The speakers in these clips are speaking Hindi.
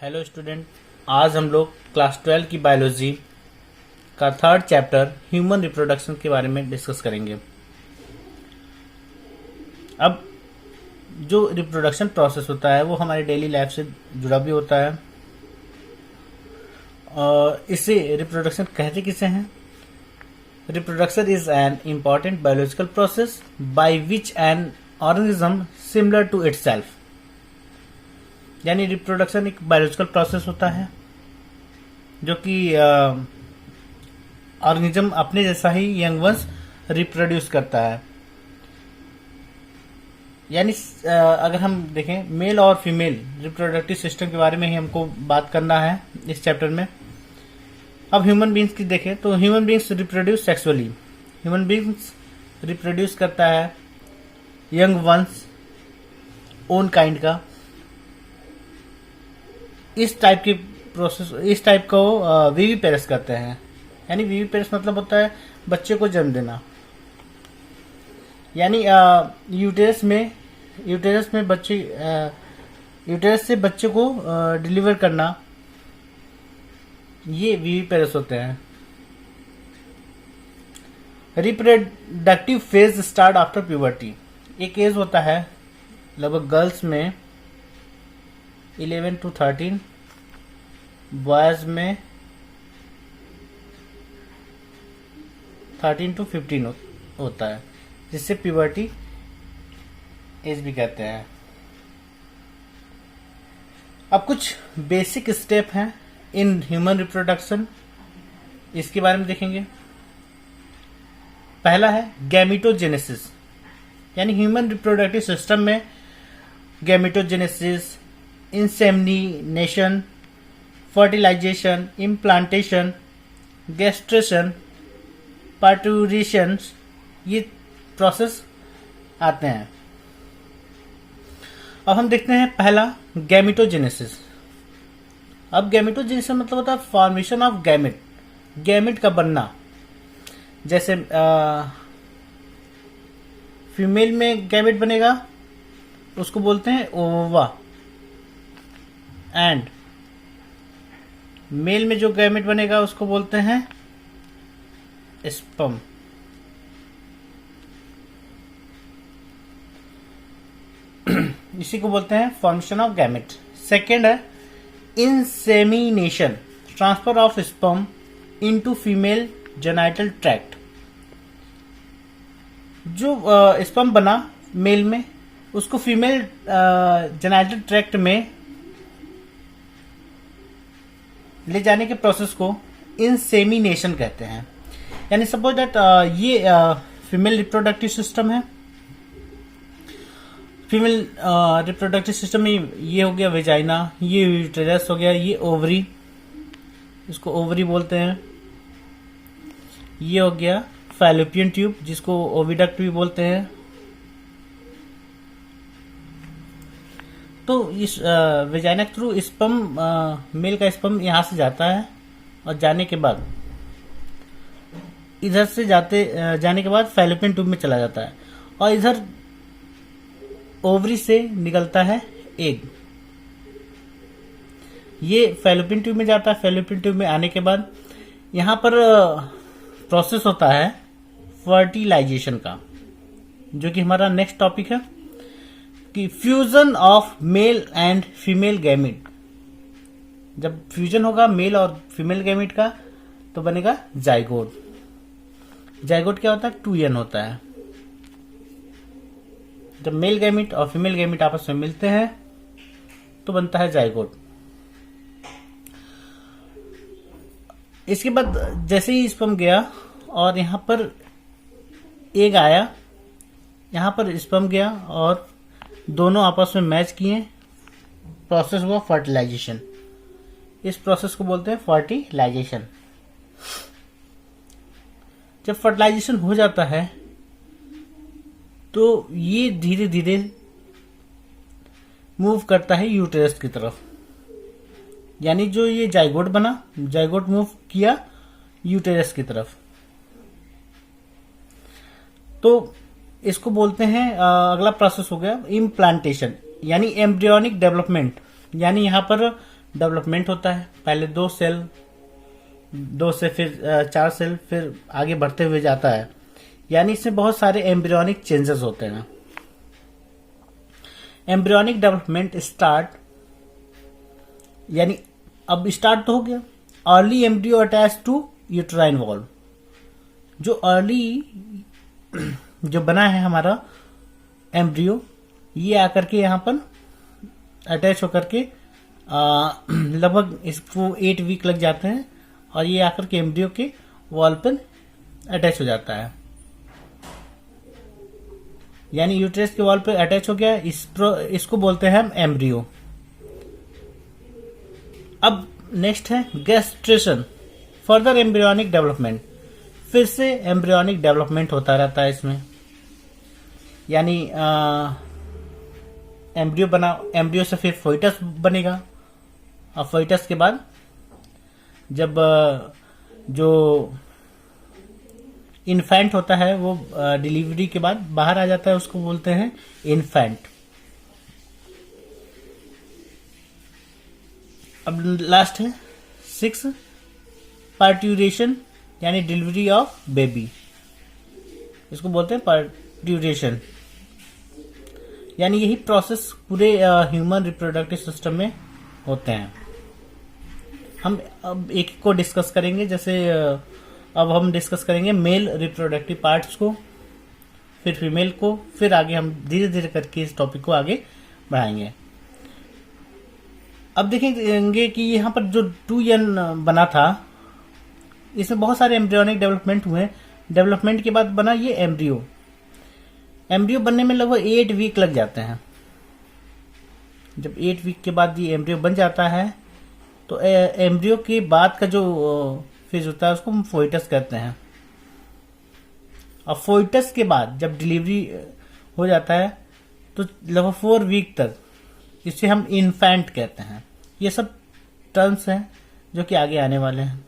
हेलो स्टूडेंट, आज हम लोग क्लास 12 की बायोलॉजी का थर्ड चैप्टर ह्यूमन रिप्रोडक्शन के बारे में डिस्कस करेंगे। अब जो रिप्रोडक्शन प्रोसेस होता है वो हमारे डेली लाइफ से जुड़ा भी होता है और इसे रिप्रोडक्शन कहते किसे हैं? Reproduction is an important biological process by which an organism similar to itself, यानी रिप्रोडक्शन एक बायोलॉजिकल प्रोसेस होता है जो कि ऑर्गेनिज्म अपने जैसा ही यंग वंस रिप्रोड्यूस करता है। यानी अगर हम देखें मेल और फीमेल रिप्रोडक्टिव सिस्टम के बारे में ही हमको बात करना है इस चैप्टर में। अब ह्यूमन बींग्स की देखें तो human beings reproduce sexually. Human beings reproduce करता है यंग वंस ओन काइंड का। इस टाइप की प्रोसेस, इस टाइप को वीवीपेरस कहते हैं। यानी वीवीपेरस मतलब होता है बच्चे को जन्म देना। यानी यूटेरस से बच्चे को डिलीवर करना, ये वीवीपेरस होते हैं। Reproductive phase start after puberty. एक एज होता है लगभग गर्ल्स में 11 to 13, बॉयज में 13 to 15 होता है, जिससे प्यूबर्टी एज भी कहते हैं। अब कुछ बेसिक स्टेप हैं इन ह्यूमन रिप्रोडक्शन, इसके बारे में देखेंगे। पहला है गैमेटोजेनेसिस, यानी ह्यूमन रिप्रोडक्टिव सिस्टम में gametogenesis, insemination, fertilisation, implantation, gestation, parturition, ये प्रोसेस आते हैं। अब हम देखते हैं पहला गैमेटोजेनेसिस। अब गैमेटोजेनेसिस मतलब होता है फॉर्मेशन ऑफ गैमेट, गैमेट का बनना। जैसे फीमेल में गैमेट बनेगा उसको बोलते हैं ओवा, एंड मेल में जो गैमेट बनेगा उसको बोलते हैं स्पर्म। इसी को बोलते हैं फॉर्मेशन ऑफ गैमेट। सेकेंड है insemination, transfer of sperm into female genital tract. जो स्पर्म बना मेल में उसको फीमेल जेनाइटल ट्रैक्ट में ले जाने के प्रोसेस को इंसेमिनेशन कहते हैं। यानी सपोज दैट ये फीमेल रिप्रोडक्टिव सिस्टम है। फीमेल रिप्रोडक्टिव सिस्टम में ये हो गया वेजाइना, ये यूटेरस हो गया, ये ओवरी, इसको ओवरी बोलते हैं। ये हो गया फैलोपियन ट्यूब, जिसको ओविडक्ट भी बोलते हैं। तो इस वेजाइना के थ्रू स्पर्म, मेल का स्पर्म यहाँ से जाता है और जाने के बाद इधर से जाने के बाद फैलोपियन ट्यूब में चला जाता है और इधर ओवरी से निकलता है एग। ये फैलोपियन ट्यूब में जाता है। फैलोपियन ट्यूब में आने के बाद यहाँ पर प्रोसेस होता है फर्टिलाइजेशन का, जो कि हमारा नेक्स्ट टॉपिक है कि fusion of male and female gamete. जब फ्यूजन होगा मेल और फीमेल गैमेट का तो बनेगा जाइगोट। जाइगोट क्या होता है? 2n होता है। जब मेल गैमेट और फीमेल गैमेट आपस में मिलते हैं तो बनता है जाइगोट। इसके बाद जैसे ही स्पर्म गया और यहां पर एग आया, यहां पर स्पर्म गया और दोनों आपस में मैच किए, प्रोसेस हुआ फर्टिलाइजेशन। इस प्रोसेस को बोलते हैं फर्टिलाइजेशन। जब फर्टिलाइजेशन हो जाता है तो ये धीरे धीरे मूव करता है यूटेरस की तरफ। यानी जो ये जाइगोट बना, जाइगोट मूव किया यूटेरस की तरफ। तो इसको बोलते हैं अगला प्रोसेस हो गया इम्प्लांटेशन, यानी एम्ब्रियोनिक डेवलपमेंट। यानी यहाँ पर डेवलपमेंट होता है। पहले 2 सेल, 2 से फिर 4 सेल, फिर आगे बढ़ते हुए जाता है। यानी इसमें बहुत सारे एम्ब्रियोनिक चेंजेस होते हैं। एम्ब्रियोनिक डेवलपमेंट स्टार्ट, यानी अब स्टार्ट तो हो गया। Early embryo attach to uterine wall, जो अर्ली जो बना है हमारा एम्ब्रियो, ये आकर के यहाँ पर अटैच होकर के लगभग इसको 8 वीक लग जाते हैं, और ये आकर के एम्ब्रियो के वॉल पर अटैच हो जाता है। यानी यूट्रस के वॉल पे अटैच हो गया। इसको बोलते हैं हम एम्ब्रियो। अब नेक्स्ट है गैस्ट्रेशन, फर्दर एम्ब्रियोनिक डेवलपमेंट। फिर से एम्ब्रियोनिक डेवलपमेंट होता रहता है इसमें। यानी एम्ब्रियो से फिर फोइटस बनेगा, और फोइटस के बाद जब जो इन्फेंट होता है वो डिलीवरी के बाद बाहर आ जाता है, उसको बोलते हैं इन्फेंट। अब लास्ट है 6 पार्ट्यूरेशन, यानी डिलीवरी ऑफ बेबी, इसको बोलते हैं पार्ट्यूरेशन। यानी यही प्रोसेस पूरे ह्यूमन रिप्रोडक्टिव सिस्टम में होते हैं। हम अब एक को डिस्कस करेंगे। जैसे अब हम डिस्कस करेंगे मेल रिप्रोडक्टिव पार्ट्स को, फिर फीमेल को, फिर आगे हम धीरे धीरे करके इस टॉपिक को आगे बढ़ाएंगे। अब देखेंगे कि यहाँ पर जो 2n बना था, इसमें बहुत सारे एम्ब्रियोनिक डेवलपमेंट हुए। डेवलपमेंट के बाद बना ये एम्ब्रियो। एम्ब्रियो बनने में लगभग 8 वीक लग जाते हैं। जब 8 वीक के बाद ये एम्ब्रियो बन जाता है, तो एम्ब्रियो के बाद का जो फेज होता है उसको हम फोइटस कहते हैं। और फोइटस के बाद जब डिलीवरी हो जाता है तो लगभग 4 वीक तक इसे हम इन्फेंट कहते हैं। ये सब टर्म्स हैं जो कि आगे आने वाले हैं।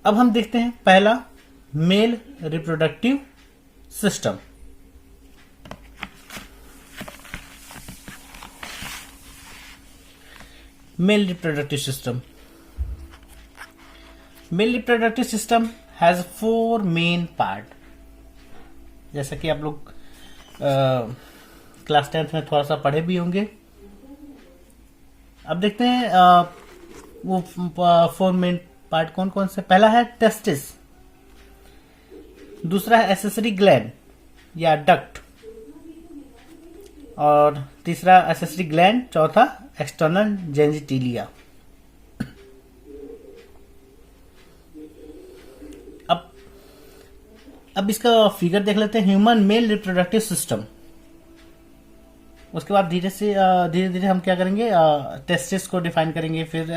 अब हम देखते हैं पहला, male reproductive system. Male reproductive system has 4 main part. जैसा कि आप लोग क्लास 10th में थोड़ा सा पढ़े भी होंगे। अब देखते हैं वो 4 मेन पार्ट कौन कौन से। पहला है टेस्टिस, दूसरा है एसेसरी ग्लैंड या डक्ट, और तीसरा एसेसरी ग्लैंड, चौथा एक्सटर्नल जेनिटिलिया। अब इसका फिगर देख लेते हैं, ह्यूमन मेल रिप्रोडक्टिव सिस्टम। उसके बाद धीरे धीरे हम क्या करेंगे, टेस्टिस को डिफाइन करेंगे, फिर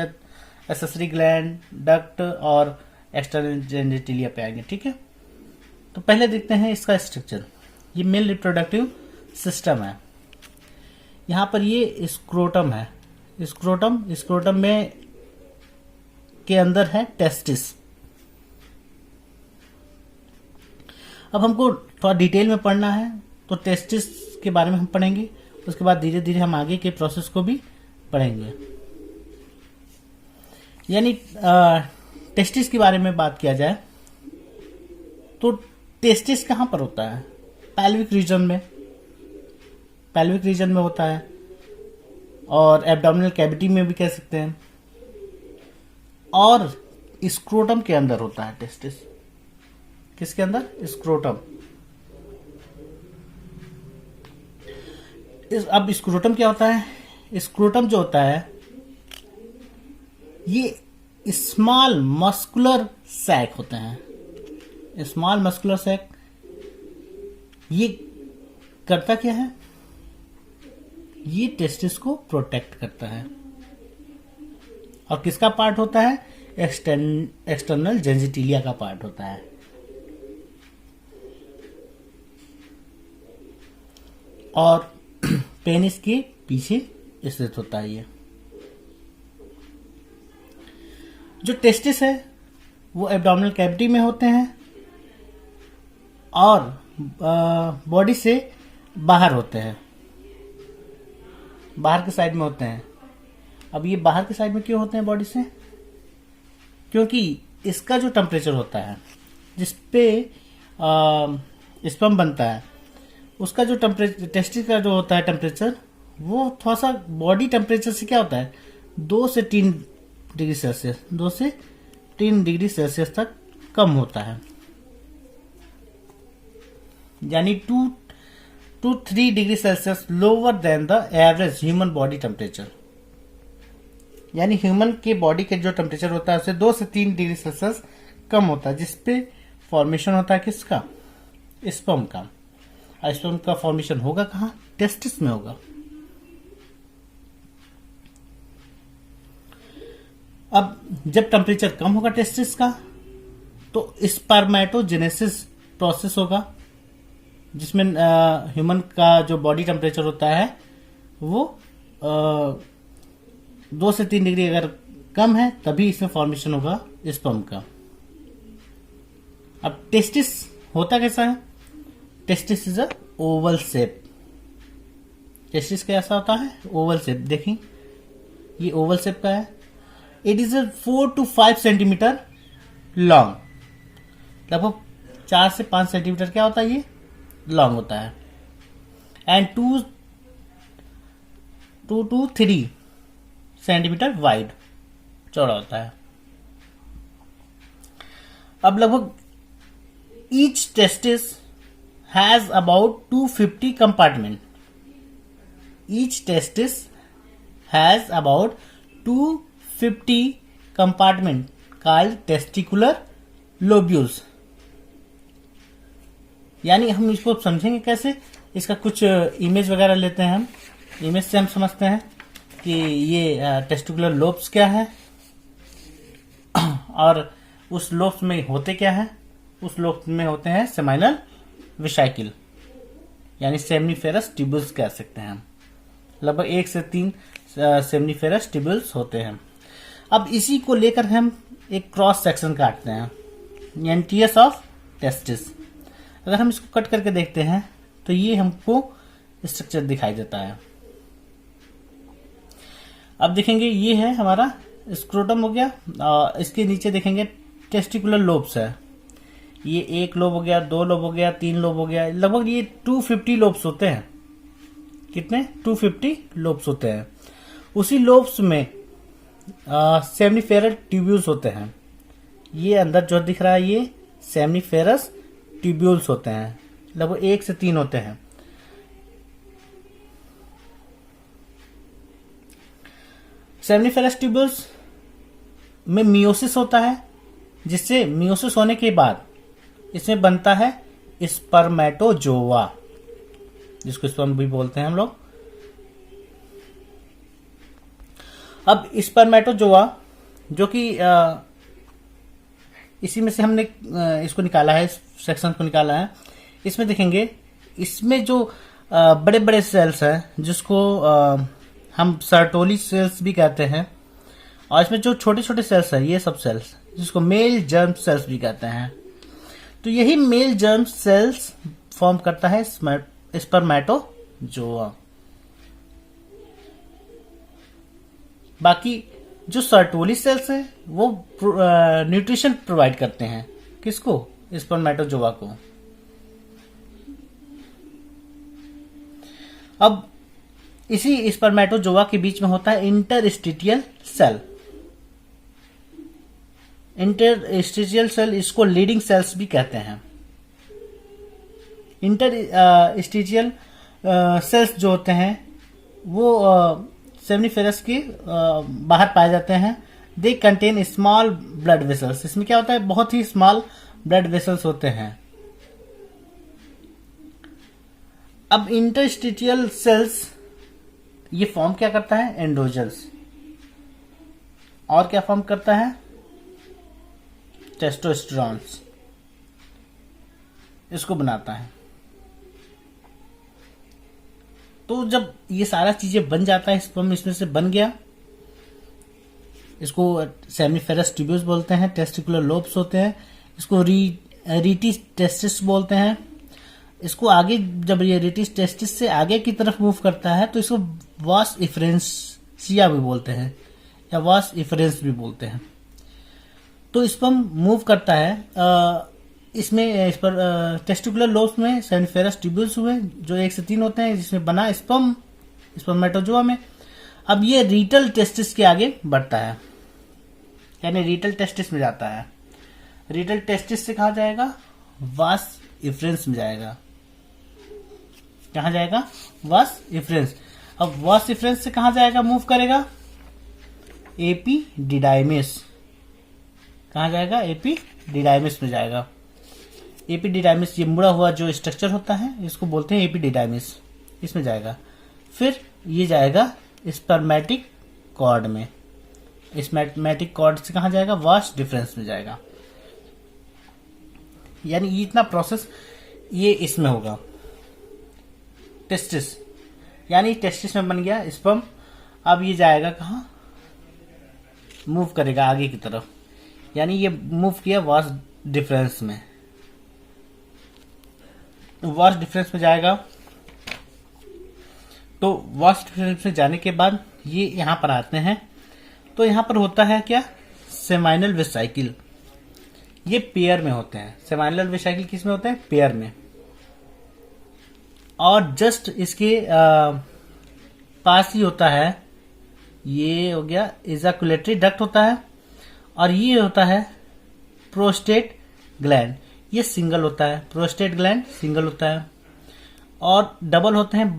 एसेसरी ग्लैंड, डक्ट और एक्सटर्नल जेनिटिलिया पे आएंगे। ठीक है, तो पहले देखते हैं इसका स्ट्रक्चर। ये मेल रिप्रोडक्टिव सिस्टम है। यहाँ पर ये स्क्रोटम है। स्क्रोटम में के अंदर है टेस्टिस। अब हमको थोड़ा डिटेल में पढ़ना है, तो टेस्टिस के बारे में हम पढ़ेंगे। उसके बाद धीरे धीरे हम आगे के प्रोसेस को भी पढ़ेंगे। यानी टेस्टिस के बारे में बात किया जाए तो टेस्टिस कहाँ पर होता है? पैल्विक रीजन में होता है, और एब्डोमिनल कैविटी में भी कह सकते हैं, और स्क्रोटम के अंदर होता है टेस्टिस। किसके अंदर? स्क्रोटम। अब स्क्रोटम क्या होता है? स्क्रोटम जो होता है ये स्मॉल मस्कुलर सैक होते हैं। स्मॉल मस्कुलर सैक ये करता क्या है? ये टेस्टिस को प्रोटेक्ट करता है। और किसका पार्ट होता है? एक्सटर्नल जेनिटिलिया का पार्ट होता है। और पेनिस के पीछे स्थित होता है। ये जो टेस्टिस है वो एब्डोमिनल कैविटी में होते हैं और बॉडी से बाहर होते हैं। बाहर के साइड में होते हैं। अब ये बाहर के साइड में क्यों होते हैं बॉडी से? क्योंकि इसका जो टेम्परेचर होता है जिसपे स्पर्म बनता है, उसका जो टेम्परेचर, टेस्टिस का जो होता है टेम्परेचर, वो थोड़ा सा बॉडी टेम्परेचर से क्या होता है 2 से 3 डिग्री सेल्सियस, 2 से 3 डिग्री सेल्सियस तक कम होता है। यानी 2 to 3 degree Celsius lower than the average human body temperature. यानी ह्यूमन के बॉडी के जो टेम्परेचर होता है उससे 2 से 3 डिग्री सेल्सियस कम होता है, जिसपे फॉर्मेशन होता है किसका? स्पर्म का। स्पर्म का फॉर्मेशन होगा कहाँ? टेस्टिस में होगा। अब जब टेम्परेचर कम होगा टेस्टिस का, तो स्पर्मेटोजेनेसिस प्रोसेस होगा, जिसमें ह्यूमन का जो बॉडी टेम्परेचर होता है वो 2 से 3 डिग्री अगर कम है तभी इसमें फॉर्मेशन होगा स्पर्म का। अब टेस्टिस होता कैसा है? Testis is a Oval shape. Testis कैसा होता है? Oval shape. देखिए ये ओवल शेप का है। It is 4 to 5 centimetre long, लगभग 4 से 5 सेंटीमीटर क्या होता है ये? लॉन्ग होता है। एंड 2 to 3 सेंटीमीटर वाइड, चौड़ा होता है। अब लगभग each testis has about 250 compartment. Each testis has about 250 compartment called testicular lobules. यानी हम इसको समझेंगे कैसे? इसका कुछ इमेज वगैरह लेते हैं हम। इमेज से हम समझते हैं कि ये टेस्टिकुलर लोब्स क्या है और उस लोब्स में होते क्या है। उस लोब्स में होते हैं सेमाइनल वेसिकल, यानी सेमनीफेरस ट्यूब्यूल्स कह सकते हैं हम। लगभग 1 से 3 सेमनीफेरस ट्यूब्यूल्स होते हैं। अब इसी को लेकर हम एक क्रॉस सेक्शन काटते हैं, एंटीएस ऑफ टेस्टिस। अगर हम इसको कट करके देखते हैं तो ये हमको स्ट्रक्चर दिखाई देता है। अब देखेंगे ये है हमारा स्क्रोटम हो गया, इसके नीचे देखेंगे टेस्टिकुलर लोब्स है। ये 1 लोब हो गया, 2 लोब हो गया, 3 लोब हो गया। लगभग ये 250 लोब्स होते हैं। कितने? 250 लोब्स होते हैं। उसी लोब्स में सेमनीफेरस ट्यूब्यूल्स होते हैं। ये अंदर जो दिख रहा है ये सेमनीफेरस ट्यूब्यूल्स होते हैं। लगभग 1 से 3 होते हैं। सेमनीफेरस ट्यूब्यूल्स में मियोसिस होता है, जिससे मियोसिस होने के बाद इसमें बनता है स्पर्मेटोजोआ, जिसको स्पर्म भी बोलते हैं हम लोग। अब स्पर्मेटोजोआ जो कि इसी में से हमने इसको निकाला है, इस सेक्शन को निकाला है। इसमें देखेंगे इसमें जो बड़े बड़े सेल्स हैं जिसको हम सर्टोली सेल्स भी कहते हैं, और इसमें जो छोटे छोटे सेल्स हैं ये सब सेल्स जिसको मेल जर्म सेल्स भी कहते हैं। तो यही मेल जर्म सेल्स फॉर्म करता है स्पर्मेटोजोआ। बाकी जो सर्टोली सेल्स हैं वो न्यूट्रिशन प्रोवाइड करते हैं किसको? स्पर्मेटोजोआ को। अब इसी स्पर्मेटोजोआ के बीच में होता है इंटरस्टिशियल सेल। इंटरस्टिशियल सेल इसको लीडिंग सेल्स भी कहते हैं। इंटरस्टिशियल सेल्स जो होते हैं वो सेमनीफेरस के बाहर पाए जाते हैं। They contain small blood vessels. इसमें क्या होता है? बहुत ही स्मॉल ब्लड वेसल्स होते हैं। अब इंटरस्टिशियल सेल्स ये फॉर्म क्या करता है? एंड्रोजल्स। और क्या फॉर्म करता है? टेस्टोस्टेरॉन्स। इसको बनाता है। तो जब ये सारा चीजें बन जाता है, स्पर्म इसमें से बन गया, इसको सेमनीफेरस ट्यूब्यूल्स बोलते हैं। टेस्टिकुलर लोब्स होते हैं। इसको रीटिस टेस्टिस बोलते हैं। इसको आगे जब ये रीटिस टेस्टिस से आगे की तरफ मूव करता है तो इसको वास इफरेंसिया भी बोलते हैं या वास इफरेंस भी बोलते हैं। तो स्पर्म मूव करता है इसमें इस पर टेस्टिकुलर लोब्स में सेमिनिफेरस ट्यूब्यूल्स हुए जो 1 से 3 होते हैं, जिसमें बना स्पर्म स्पर्मेटोजोआ में। अब ये रीटल टेस्टिस के आगे बढ़ता है, यानी रीटल टेस्टिस में जाता है। रीटल टेस्टिस से कहा जाएगा, वास इफरेंस में जाएगा। कहा जाएगा, वास इफरेंस। अब वास इफरेंस से कहा जाएगा, मूव करेगा एपिडिडाइमिस। कहा जाएगा, एपिडिडाइमिस में जाएगा। एपिडिडाइमिस ये मुड़ा हुआ जो स्ट्रक्चर होता है इसको बोलते हैं एपिडिडाइमिस, इसमें जाएगा। फिर ये जाएगा स्पर्मेटिक कॉर्ड में। स्पर्मेटिक कॉर्ड से कहा जाएगा, वास डिफरेंस में जाएगा। यानी ये इतना प्रोसेस ये इसमें होगा। टेस्टिस, यानी टेस्टिस में बन गया स्पर्म। अब ये जाएगा कहाँ, मूव करेगा आगे की तरफ, यानी ये मूव किया वास डिफरेंस में। वास डिफरेंस में जाएगा। तो वास डिफरेंस में जाने के बाद ये यहां पर आते हैं। तो यहां पर होता है क्या, सेमाइनल वेसाइकिल। ये पेयर में होते हैं। सेमाइनल वेसाइकिल किस में होते हैं, पेयर में। और जस्ट इसके पास ही होता है, ये हो गया इजाकुलेटरी डक्ट होता है, और ये होता है प्रोस्टेट ग्लैंड। ये सिंगल होता है, प्रोस्टेट ग्लैंड सिंगल होता है। और डबल होते हैं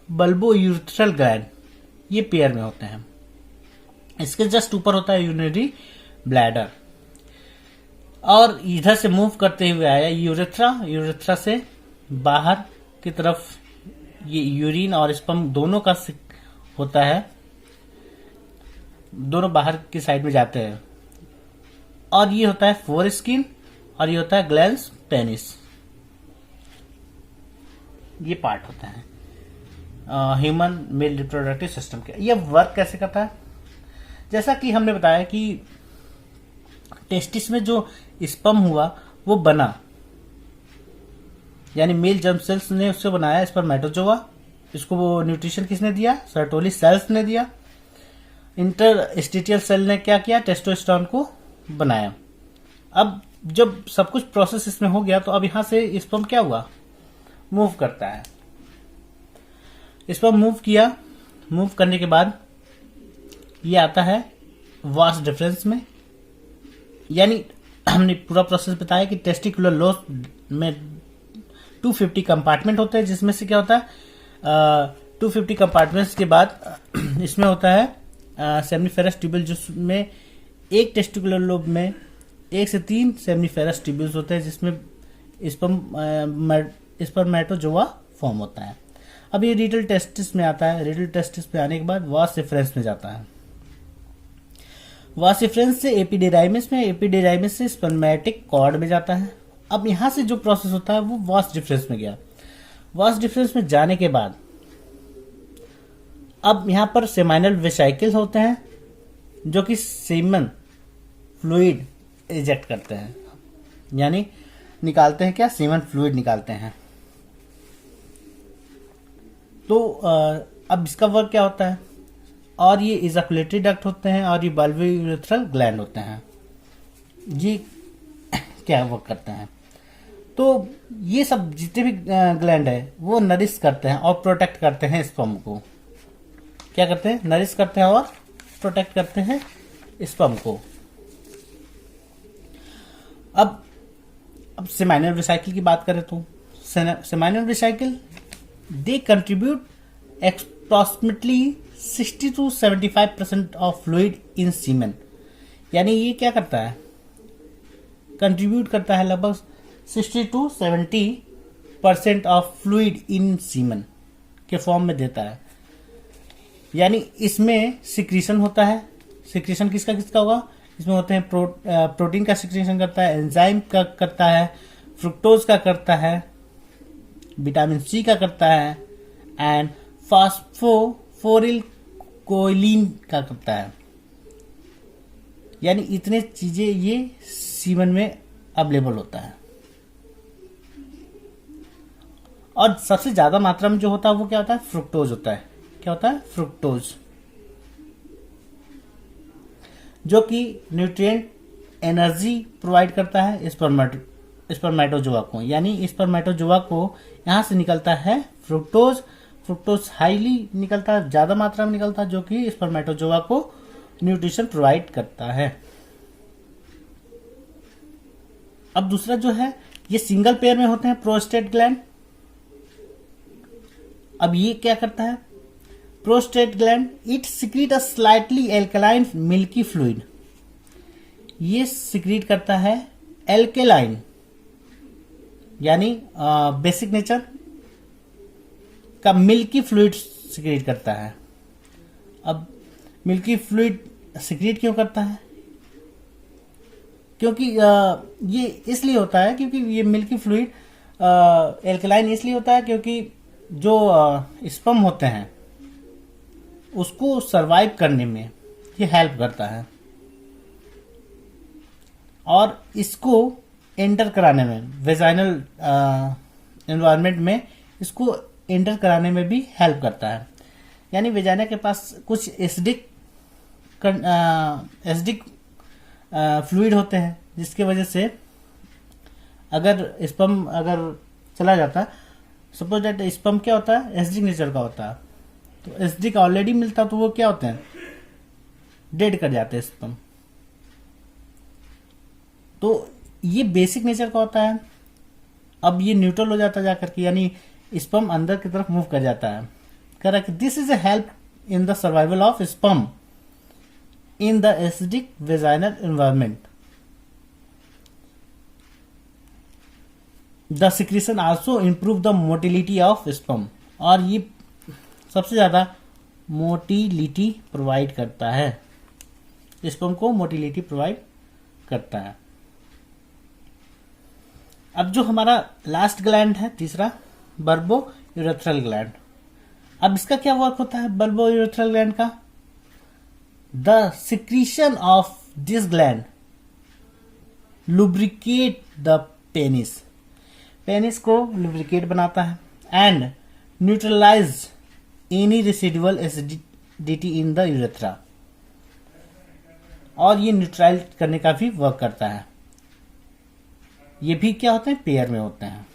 बल्बो यूरेथ्रल ग्लैंड, ये पेयर में होते हैं। इसके जस्ट ऊपर होता है यूरिनरी ब्लैडर। और इधर से मूव करते हुए आया यूरेथ्रा। यूरेथ्रा से बाहर की तरफ ये यूरिन और स्पर्म दोनों का होता है, दोनों बाहर की साइड में जाते हैं। और ये होता है फोर स्किन, और ये होता है ग्लैंस पेनिस। ये पार्ट होता है ह्यूमन मेल रिप्रोडक्टिव सिस्टम के। ये वर्क कैसे करता है, जैसा कि हमने बताया कि टेस्टिस में जो स्पर्म हुआ वो बना, यानी मेल जर्म सेल्स ने उससे बनाया स्पर्मेटोजोआ। इसको वो न्यूट्रिशन किसने दिया, सर्टोली सेल्स ने दिया। इंटरस्टिशियल सेल ने क्या किया, टेस्टोस्टेरोन को बनाया। अब जब सब कुछ प्रोसेस इसमें हो गया, तो अब यहां से स्पर्म क्या हुआ, मूव करता है। स्पर्म मूव किया, मूव करने के बाद ये आता है वास डिफरेंस में। यानी हमने पूरा प्रोसेस बताया कि टेस्टिकुलर लोब में 250 कंपार्टमेंट होते हैं, जिसमें से क्या होता है 250 कंपार्टमेंट्स के बाद इसमें होता है सेमिनिफेरस ट्यूब्यूल, जिसमें एक टेस्टिकुलर लोब में 1 से 3 सेमिनिफेरस ट्यूब्यूल्स होते हैं, जिसमें स्पर्मेटोजोआ फॉर्म होता है। अब ये रीटल टेस्टिस में आता है। रीटल टेस्टिस में आने के बाद वास डिफरेंस में जाता है। वास डिफरेंस से एपिडिडाइमिस में, एपिडिडाइमिस से स्पर्मेटिक कॉर्ड में जाता है। अब यहां से जो प्रोसेस होता है वो वास डिफरेंस में गया। वास डिफरेंस में जाने के बाद अब यहां पर सेमाइनल वेसाइकिल होते हैं, जो कि सीमन फ्लूइड इजेक्ट करते हैं, यानी निकालते हैं क्या, सीमन फ्लूइड निकालते हैं। तो अब इसका वर्क क्या होता है, और ये इजाकुलेटरी डक्ट होते हैं, और ये बल्बोयूरेथ्रल ग्लैंड होते हैं। ये क्या वर्क करते हैं, तो ये सब जितने भी ग्लैंड है वो नरिश करते हैं और प्रोटेक्ट करते हैं स्पर्म को। क्या करते हैं, नरिश करते हैं और प्रोटेक्ट करते हैं स्पर्म को। अब सेमाइनल वेसाइकिल की बात करें तो seminal vesicle they contribute approximately 60 to 75% of fluid in semen. यानी ये क्या करता है, कंट्रीब्यूट करता है लगभग 60 to 70% ऑफ फ्लूइड इन सीमेन के फॉर्म में देता है। यानी इसमें सिक्रीशन होता है। सिक्रीशन किसका किसका होगा, इसमें होते हैं प्रोटीन का सिक्रीशन करता है, एंजाइम का करता है, फ्रुक्टोज का करता है, विटामिन सी का करता है, एंड फास्फोफोरिल कोलिन का करता है। यानी इतने चीजें ये सीमन में अवेलेबल होता है। और सबसे ज्यादा मात्रा में जो होता है वो क्या होता है, फ्रुक्टोज होता है। क्या होता है, फ्रुक्टोज, जो कि न्यूट्रिएंट एनर्जी प्रोवाइड करता है स्पर्मेटोजोआ को। यानी स्पर्मेटोजोआ को यहाँ से निकलता है फ्रुक्टोज। फ्रुक्टोज हाईली निकलता है, ज्यादा मात्रा में निकलता है, जो कि स्पर्मेटोजोआ को न्यूट्रिशन प्रोवाइड करता है। अब दूसरा जो है, ये सिंगल पेयर में होते हैं प्रोस्टेट ग्लैंड। अब ये क्या करता है, prostate gland it secrete a slightly alkaline milky fluid. ये सिक्रीट करता है एल्केलाइन, यानी बेसिक नेचर का मिल्की फ्लूइड सिक्रीट करता है। अब मिल्की फ्लूइड सिक्रीट क्यों करता है, क्योंकि ये इसलिए होता है क्योंकि ये मिल्की फ्लूइड एल्कलाइन इसलिए होता है क्योंकि जो स्पर्म होते हैं उसको सरवाइव करने में ये हेल्प करता है, और इसको एंटर कराने में, वेजाइनल एनवायरनमेंट में इसको एंटर कराने में भी हेल्प करता है। यानी वेजाइना के पास कुछ एसिडिक फ्लूइड होते हैं, जिसकी वजह से अगर स्पर्म अगर चला जाता है, सपोज दैट स्पर्म क्या होता है, एसिडिक नेचर का होता है, तो एसिडिक ऑलरेडी मिलता तो वो क्या होते हैं, डेड कर जाते हैं स्पर्म। तो ये बेसिक नेचर का होता है। अब ये न्यूट्रल हो जाता है जाकर के, यानी स्पर्म अंदर की तरफ मूव कर जाता है। Correct, this is a help in the survival of sperm in the acidic vaginal environment. The secretion also improve the motility of sperm, और ये सबसे ज्यादा मोटिलिटी प्रोवाइड करता है, स्पर्म को मोटिलिटी प्रोवाइड करता है। अब जो हमारा लास्ट ग्लैंड है तीसरा, बल्बो यूरेथ्रल ग्लैंड। अब इसका क्या वर्क होता है बल्बो यूरेथ्रल ग्लैंड का, The secretion of this gland lubricate the penis. Penis को lubricate बनाता है and neutralize any residual acidity in the urethra. और ये न्यूट्रलाइज करने का भी वर्क करता है। ये भी क्या होते हैं, पेयर में होते हैं।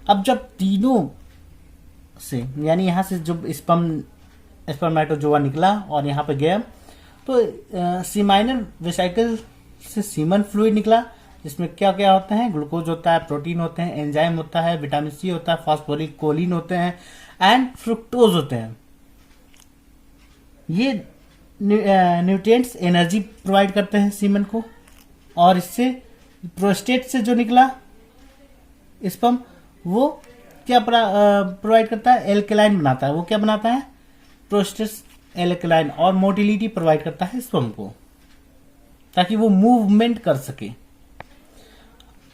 अब जब तीनों से, यानी यहां से जब स्पर्मेटोजोआ निकला और यहाँ पे गया, तो सीमाइनल वेसिकल से सीमन फ्लूइड निकला, जिसमें क्या क्या होते हैं, ग्लूकोज होता है, प्रोटीन होते हैं, एंजाइम होता है, विटामिन सी होता है, फास्फोरिक कोलिन होते हैं एंड फ्रुक्टोज होते हैं। ये न्यूट्रिएंट्स एनर्जी प्रोवाइड करते हैं सीमन को, और इससे प्रोस्टेट से जो निकला स्पर्म वो क्या प्रोवाइड करता है, एल्केलाइन बनाता है। वो क्या बनाता है, प्रोस्टेट एल्कलाइन, और मोटिलिटी प्रोवाइड करता है स्पर्म को, ताकि वो मूवमेंट कर सके।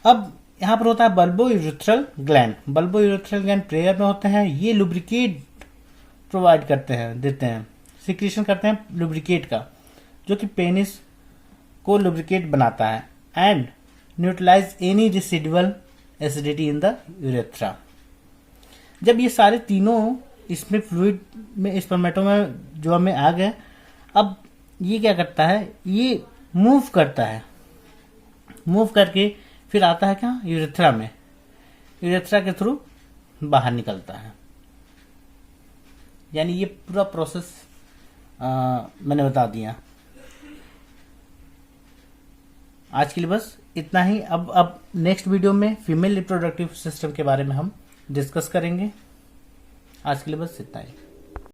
अब यहां पर होता है bulbo urethral gland. Bulbo urethral gland prayer में होते हैं। ये लुब्रिकेट प्रोवाइड करते हैं, देते हैं, सिक्रीशन करते हैं लुब्रिकेट का, जो कि पेनिस को लुब्रिकेट बनाता है and neutralize any residual acidity in the urethra. जब ये सारे तीनों इसमें फ्लूइड में स्पर्मेटोजोआ में आ गए, अब ये क्या करता है, ये मूव करता है, मूव करके फिर आता है क्या, यूरेथ्रा में, यूरेथ्रा के थ्रू बाहर निकलता है। यानी ये पूरा प्रोसेस मैंने बता दिया। आज के लिए बस इतना ही। अब नेक्स्ट वीडियो में फीमेल रिप्रोडक्टिव सिस्टम के बारे में हम डिस्कस करेंगे। आज के लिए बस इतना ही।